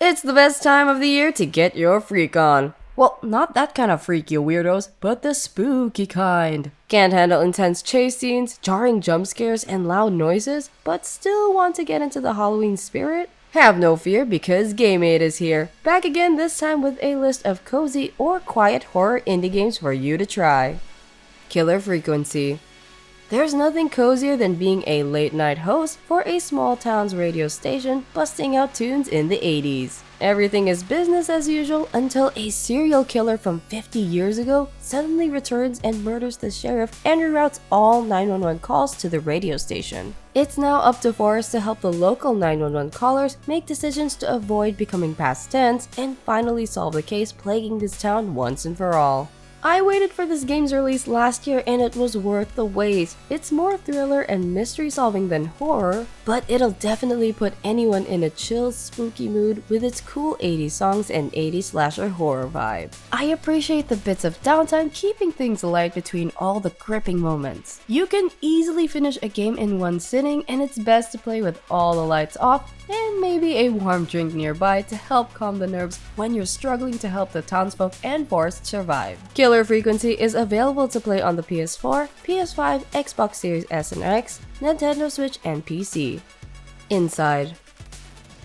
It's the best time of the year to get your freak on. Well, not that kind of freak, you weirdos, but the spooky kind. Can't handle intense chase scenes, jarring jump scares, and loud noises, but still want to get into the Halloween spirit? Have no fear because Game 8 is here, back again this time with a list of cozy or quiet horror indie games for you to try. Killer Frequency. There's nothing cozier than being a late-night host for a small town's radio station busting out tunes in the 80s. Everything is business as usual until a serial killer from 50 years ago suddenly returns and murders the sheriff and reroutes all 911 calls to the radio station. It's now up to Forrest to help the local 911 callers make decisions to avoid becoming past tense and finally solve the case plaguing this town once and for all. I waited for this game's release last year and it was worth the wait. It's more thriller and mystery solving than horror, but it'll definitely put anyone in a chill, spooky mood with its cool 80s songs and 80s slasher horror vibe. I appreciate the bits of downtime keeping things light between all the gripping moments. You can easily finish a game in one sitting and it's best to play with all the lights off and maybe a warm drink nearby to help calm the nerves when you're struggling to help the townsfolk and Forrest survive. Killer Frequency is available to play on the PS4, PS5, Xbox Series S and X, Nintendo Switch, and PC. Inside.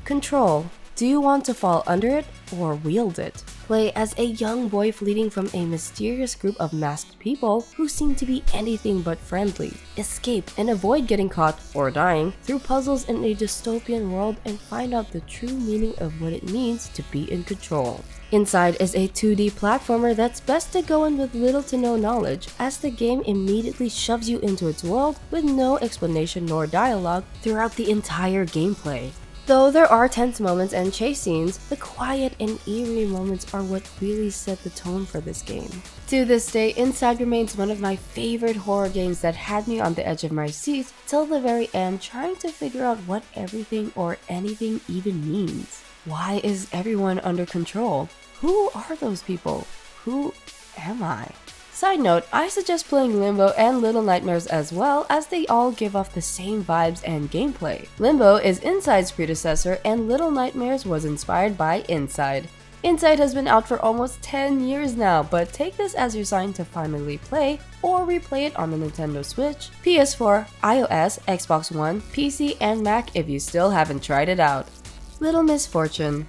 Control. Do you want to fall under it or wield it? Play as a young boy fleeing from a mysterious group of masked people who seem to be anything but friendly. Escape and avoid getting caught or dying through puzzles in a dystopian world and find out the true meaning of what it means to be in control. Inside is a 2D platformer that's best to go in with little to no knowledge, as the game immediately shoves you into its world with no explanation nor dialogue throughout the entire gameplay. Though there are tense moments and chase scenes, the quiet and eerie moments are what really set the tone for this game. To this day, Inside remains one of my favorite horror games that had me on the edge of my seat till the very end, trying to figure out what everything or anything even means. Why is everyone under control? Who are those people? Who am I? Side note, I suggest playing Limbo and Little Nightmares as well, as they all give off the same vibes and gameplay. Limbo is Inside's predecessor and Little Nightmares was inspired by Inside. Inside has been out for almost 10 years now, but take this as your sign to finally play or replay it on the Nintendo Switch, PS4, iOS, Xbox One, PC, and Mac if you still haven't tried it out. Little Misfortune.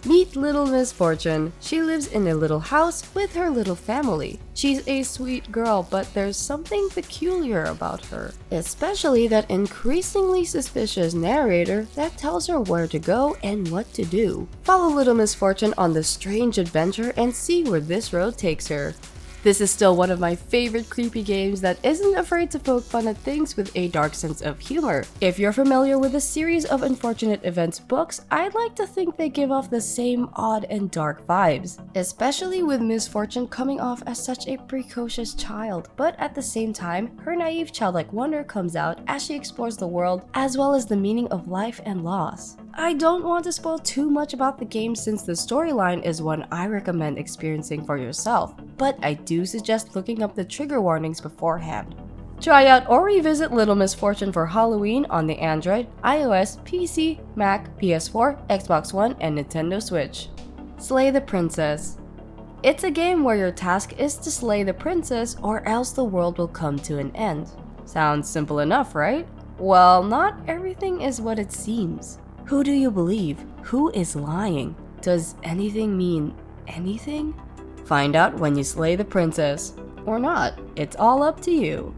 Meet Little Misfortune. She lives in a little house with her little family. She's a sweet girl, but there's something peculiar about her, especially that increasingly suspicious narrator that tells her where to go and what to do. Follow Little Misfortune on this strange adventure and see where this road takes her. This is still one of my favorite creepy games that isn't afraid to poke fun at things with a dark sense of humor. If you're familiar with the series of Unfortunate Events books, I'd like to think they give off the same odd and dark vibes, especially with Misfortune coming off as such a precocious child, but at the same time, her naive childlike wonder comes out as she explores the world as well as the meaning of life and loss. I don't want to spoil too much about the game since the storyline is one I recommend experiencing for yourself, but I do suggest looking up the trigger warnings beforehand. Try out or revisit Little Misfortune for Halloween on the Android, iOS, PC, Mac, PS4, Xbox One, and Nintendo Switch. Slay the Princess. It's a game where your task is to slay the princess or else the world will come to an end. Sounds simple enough, right? Well, not everything is what it seems. Who do you believe? Who is lying? Does anything mean anything? Find out when you slay the princess. Or not, it's all up to you.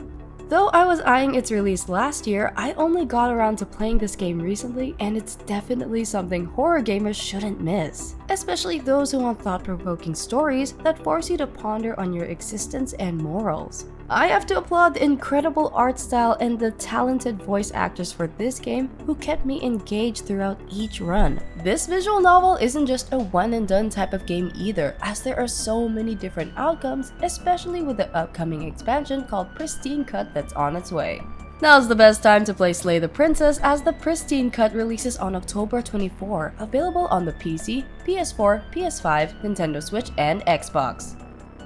Though I was eyeing its release last year, I only got around to playing this game recently and it's definitely something horror gamers shouldn't miss. Especially those who want thought-provoking stories that force you to ponder on your existence and morals. I have to applaud the incredible art style and the talented voice actors for this game who kept me engaged throughout each run. This visual novel isn't just a one and done type of game either, as there are so many different outcomes, especially with the upcoming expansion called Pristine Cut that's on its way. Now's the best time to play Slay the Princess as the Pristine Cut releases on October 24, available on the PC, PS4, PS5, Nintendo Switch, and Xbox.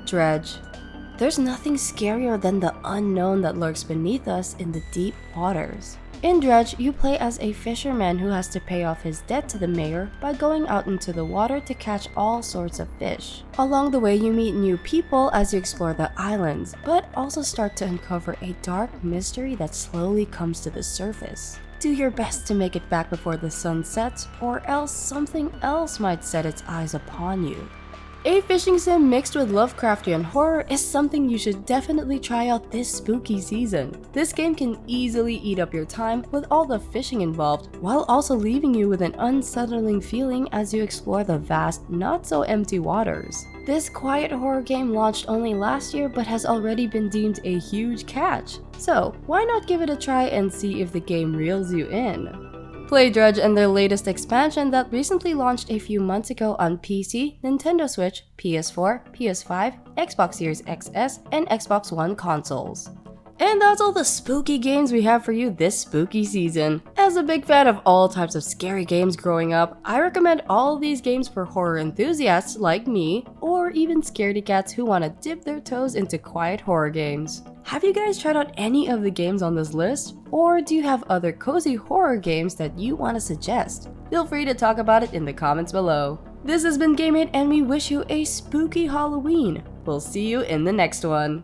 Dredge. There's nothing scarier than the unknown that lurks beneath us in the deep waters. In Dredge, you play as a fisherman who has to pay off his debt to the mayor by going out into the water to catch all sorts of fish. Along the way, you meet new people as you explore the islands, but also start to uncover a dark mystery that slowly comes to the surface. Do your best to make it back before the sun sets, or else something else might set its eyes upon you. A fishing sim mixed with Lovecraftian horror is something you should definitely try out this spooky season. This game can easily eat up your time with all the fishing involved, while also leaving you with an unsettling feeling as you explore the vast, not-so-empty waters. This quiet horror game launched only last year but has already been deemed a huge catch. So, why not give it a try and see if the game reels you in? Play Dredge and their latest expansion that recently launched a few months ago on PC, Nintendo Switch, PS4, PS5, Xbox Series XS, and Xbox One consoles. And that's all the spooky games we have for you this spooky season. As a big fan of all types of scary games growing up, I recommend all these games for horror enthusiasts like me, or even scaredy cats who want to dip their toes into quiet horror games. Have you guys tried out any of the games on this list? Or do you have other cozy horror games that you want to suggest? Feel free to talk about it in the comments below. This has been GameHate and we wish you a spooky Halloween. We'll see you in the next one.